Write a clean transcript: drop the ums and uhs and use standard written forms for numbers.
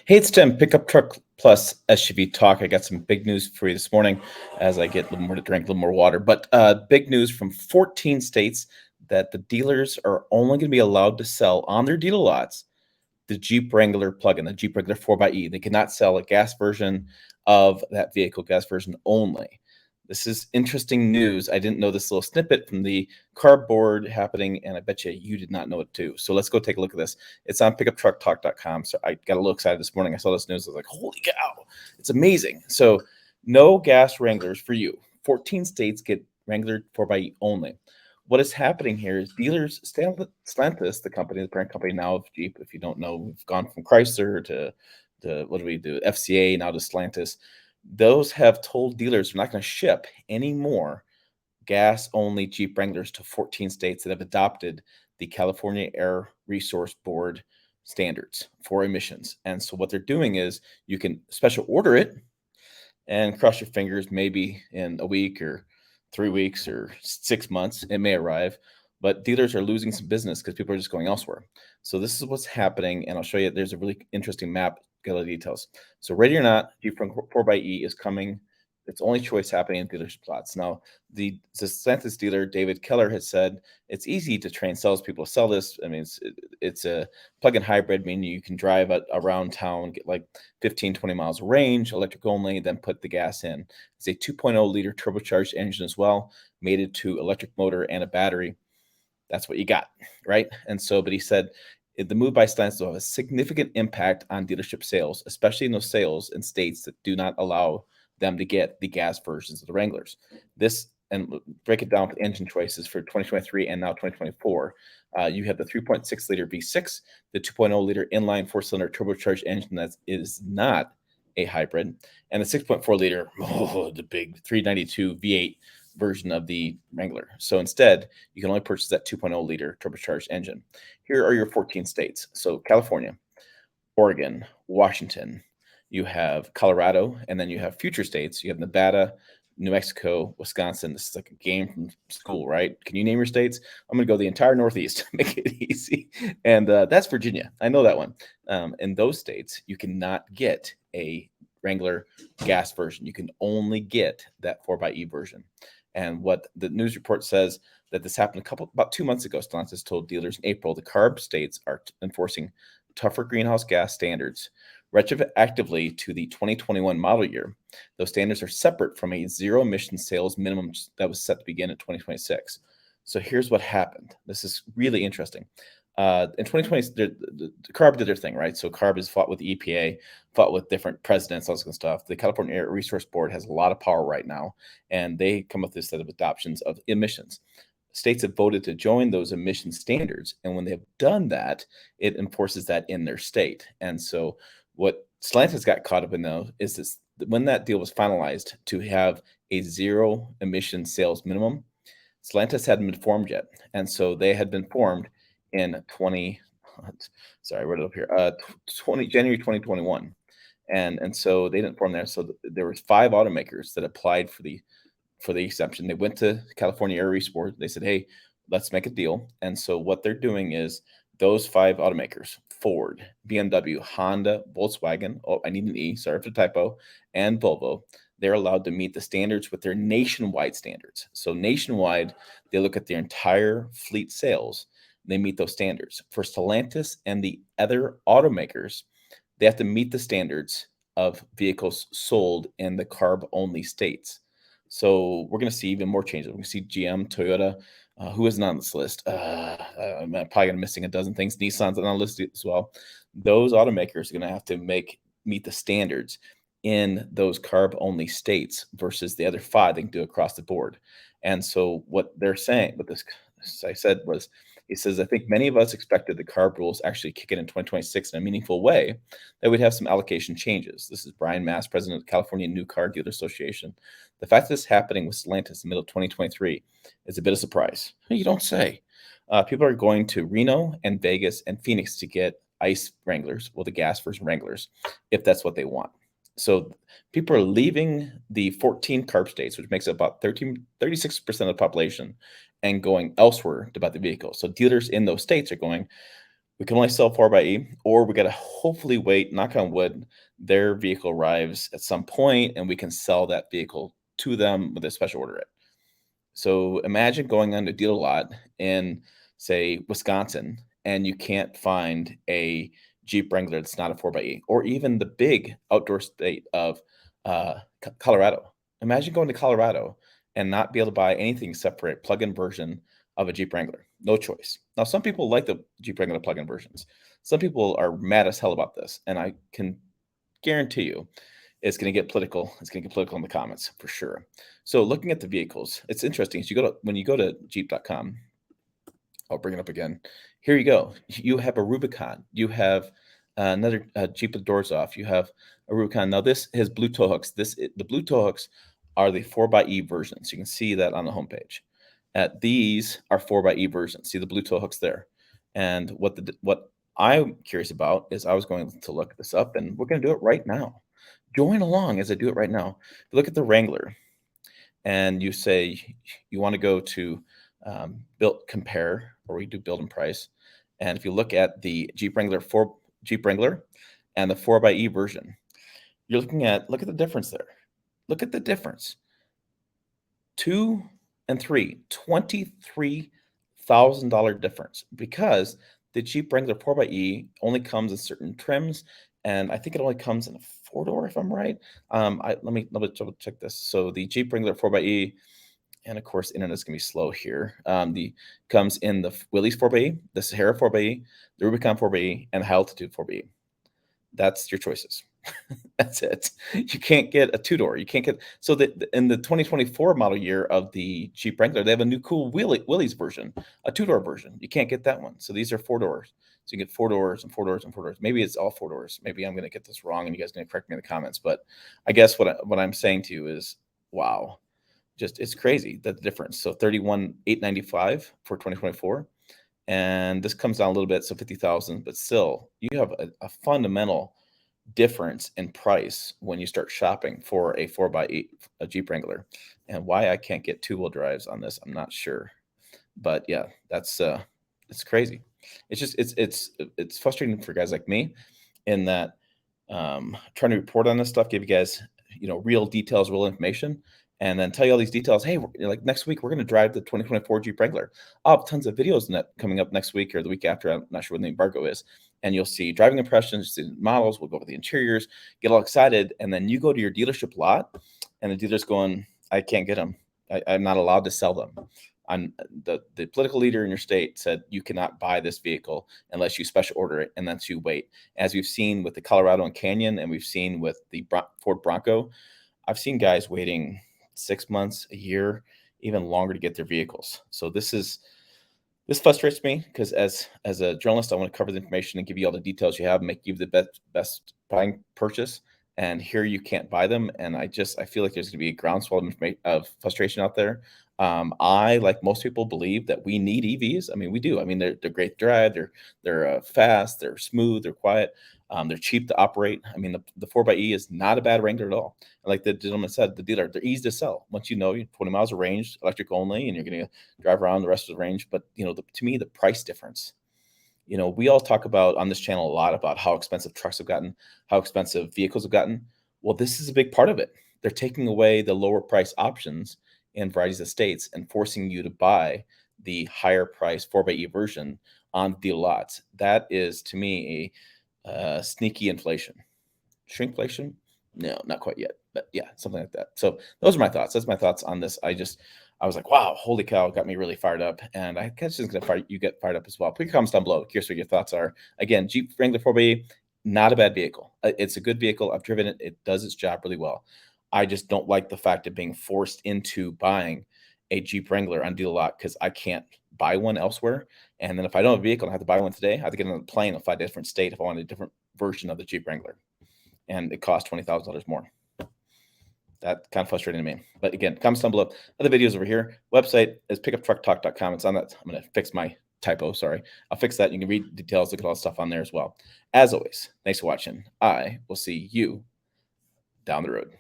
Hey, it's Tim, Pickup Truck Plus SUV Talk. I got some big news for you this morning as I get a little more to drink, a little more water. But big news from 14 states that the dealers are only going to be allowed to sell on their dealer lots the Jeep Wrangler plug-in, the Jeep Wrangler 4xe. They cannot sell a gas version of that vehicle, gas version only. This is interesting news. I didn't know this little snippet from the cardboard happening, and I bet you did not know it too. So let's go take a look at this. It's on pickuptrucktalk.com. So I got a little excited this morning. I saw this news. I was like, holy cow, it's amazing. So no gas Wranglers for you. 14 states get Wrangler 4xe only. What is happening here is dealers, Stellantis, the company, the parent company now of Jeep, if you don't know, we've gone from Chrysler to what do we do, FCA, now to Stellantis. Those have told dealers they're not going to ship any more gas-only Jeep Wranglers to 14 states that have adopted the California Air Resource Board standards for emissions. And so what they're doing is you can special order it and cross your fingers, maybe in a week or 3 weeks or 6 months, it may arrive. But dealers are losing some business because people are just going elsewhere. So this is what's happening, and I'll show you. There's a really interesting map. Get all the details. So ready or not, Jeep 4xe is coming. Its only choice happening in dealership plots. Now, the Stellantis dealer, David Keller, has said it's easy to train salespeople to sell this. I mean, it's a plug-in hybrid, meaning you can drive around town, get like 15, 20 miles of range, electric only, then put the gas in. It's a 2.0 liter turbocharged engine as well, mated to electric motor and a battery. That's what you got, right? And so, but he said the move by Stellantis will have a significant impact on dealership sales, especially in those sales in states that do not allow them to get the gas versions of the Wranglers. This, and break it down with engine choices for 2023 and now 2024. You have the 3.6 liter V6, the 2.0 liter inline four-cylinder turbocharged engine that is not a hybrid, and the 6.4 liter, the big 392 V8 version of the Wrangler. So instead, you can only purchase that 2.0 liter turbocharged engine. Here are your 14 states. So California, Oregon, Washington, you have Colorado, and then you have future states. You have Nevada, New Mexico, Wisconsin. This is like a game from school, right? Can you name your states? I'm going to go the entire Northeast, make it easy. And that's Virginia. I know that one. In those states, you cannot get a Wrangler gas version. You can only get that 4xe version. And what the news report says that this happened about 2 months ago. Stellantis told dealers in April the CARB states are enforcing tougher greenhouse gas standards retroactively to the 2021 model year. Those standards are separate from a zero emission sales minimum that was set to begin in 2026. So here's what happened. This is really interesting. In 2020, the CARB did their thing, right? So CARB has fought with the EPA, fought with different presidents, all this kind of stuff. The California Air Resource Board has a lot of power right now, and they come up with this set of adoptions of emissions. States have voted to join those emission standards, and when they've done that, it enforces that in their state. And so what Stellantis got caught up in, though, is this: when that deal was finalized to have a zero emission sales minimum, Stellantis hadn't been formed yet. And so they had been formed in 20, sorry, I wrote it up here, 20 January 2021. And so they didn't form there. So there was 5 automakers that applied for the exemption. They went to California Air Resource Board. They said, hey, let's make a deal. And so what they're doing is those 5 automakers, Ford, BMW, Honda, Volkswagen, oh, I need an E, sorry for the typo, and Volvo, they're allowed to meet the standards with their nationwide standards. So nationwide, they look at their entire fleet sales. They meet those standards. For Stellantis and the other automakers, they have to meet the standards of vehicles sold in the CARB-only states. So we're going to see even more changes. We're going to see GM, Toyota, who isn't on this list. I'm probably going to missing a dozen things. Nissan's on the list as well. Those automakers are going to have to meet the standards in those CARB-only states versus the other 5 they can do across the board. And so what they're saying, what this I said was, he says, I think many of us expected the CARB rules actually kick in 2026 in a meaningful way, that we'd have some allocation changes. This is Brian Mass, president of the California New Car Dealer Association. The fact that this is happening with Stellantis in the middle of 2023 is a bit of a surprise. You don't say. People are going to Reno and Vegas and Phoenix to get ICE Wranglers, well, the gas version Wranglers, if that's what they want. So people are leaving the 14 CARB states, which makes up about 36% of the population, and going elsewhere to buy the vehicle. So dealers in those states are going, We can only sell 4xe, or we got to hopefully wait, knock on wood, their vehicle arrives at some point and we can sell that vehicle to them with a special order. So imagine going on a dealer lot in, say, Wisconsin, and you can't find a Jeep Wrangler that's not a 4xe, or even the big outdoor state of Colorado. Imagine going to Colorado and not be able to buy anything except for a plug-in version of a Jeep Wrangler. No choice. Now, some people like the Jeep Wrangler plug-in versions. Some people are mad as hell about this, and I can guarantee you it's going to get political. It's going to get political in the comments for sure. So looking at the vehicles, it's interesting. So when you go to jeep.com, I'll bring it up again. Here you go. You have a Rubicon. You have another Jeep with doors off. You have a Rubicon. Now this has blue tow hooks. The blue tow hooks are the 4xe versions. You can see that on the homepage. These are 4xe versions. See the blue tow hooks there. And what I'm curious about is I was going to look this up, and we're going to do it right now. Join along as I do it right now. Look at the Wrangler, and you say you want to go to build compare, or we do build and price. And if you look at the Jeep Wrangler and the 4xe version, you're look at the difference there. Look at the difference. 2 and 3, $23,000 difference, because the Jeep Wrangler 4xe only comes in certain trims, and I think it only comes in a 4-door, if I'm right. Let me double check this. So the Jeep Wrangler 4xe, and of course, the internet's gonna be slow here. The comes in the Willys 4xe, the Sahara 4xe, the Rubicon 4xe, and the High Altitude 4xe. That's your choices. That's it. You can't get a 2-door. You can't get in the 2024 model year of the Jeep Wrangler, they have a new cool Willys version, a 2-door version. You can't get that one. So these are 4 doors. So you get 4 doors and 4 doors and 4 doors. Maybe it's all 4 doors. Maybe I'm gonna get this wrong and you guys are gonna correct me in the comments. But I guess what I'm saying to you is, wow, just it's crazy that the difference. So 31,895 for 2024. And this comes down a little bit, so 50,000, but still you have a fundamental difference in price when you start shopping for a 4xe, a Jeep Wrangler. And why I can't get 2-wheel drives on this, I'm not sure. But yeah, that's it's crazy. It's just it's frustrating for guys like me in that trying to report on this stuff, give you guys, real details, real information, and then tell you all these details. Hey, like next week, we're going to drive the 2024 Jeep Wrangler. I'll have tons of videos coming up next week or the week after. I'm not sure when the embargo is. And you'll see driving impressions, see models. We'll go over the interiors, get all excited. And then you go to your dealership lot and the dealer's going, I can't get them. I'm not allowed to sell them. The political leader in your state said you cannot buy this vehicle unless you special order it, and then you wait. As we've seen with the Colorado and Canyon, and we've seen with the Ford Bronco, I've seen guys waiting 6 months, a year, even longer to get their vehicles. So this frustrates me because as a journalist, I want to cover the information and give you all the details you have, make you the best buying purchase. And here you can't buy them, and I feel like there's going to be a groundswell of frustration out there. I, like most people, believe that we need EVs. I mean, we do. I mean, they're great to drive. They're fast. They're smooth. They're quiet. They're cheap to operate. I mean, the 4xe is not a bad Wrangler at all. And like the gentleman said, the dealer, they're easy to sell. Once you know, 20 miles of range, electric only, and you're going to drive around the rest of the range. But to me, the price difference. We all talk about on this channel a lot about how expensive trucks have gotten, how expensive vehicles have gotten. Well, this is a big part of it. They're taking away the lower price options in varieties of states and forcing you to buy the higher price 4xe version on deal lots. That is, to me, a sneaky inflation. Shrinkflation? No, not quite yet, but yeah, something like that. So those are my thoughts. That's my thoughts on this. I was like, wow, holy cow, got me really fired up. And I guess it's going to get fired up as well. Put your comments down below. Curious what your thoughts are. Again, Jeep Wrangler 4xe, not a bad vehicle. It's a good vehicle. I've driven it. It does its job really well. I just don't like the fact of being forced into buying a Jeep Wrangler on deal lot because I can't buy one elsewhere. And then if I don't have a vehicle, I have to buy one today. I have to get on a plane and fly to a different state if I want a different version of the Jeep Wrangler. And it costs $20,000 more. That kind of frustrating to me. But again, comments down below. Other videos over here. Website is pickuptrucktalk.com. It's on that. I'm going to fix my typo. Sorry. I'll fix that. You can read details, look at all the stuff on there as well. As always, thanks for watching. I will see you down the road.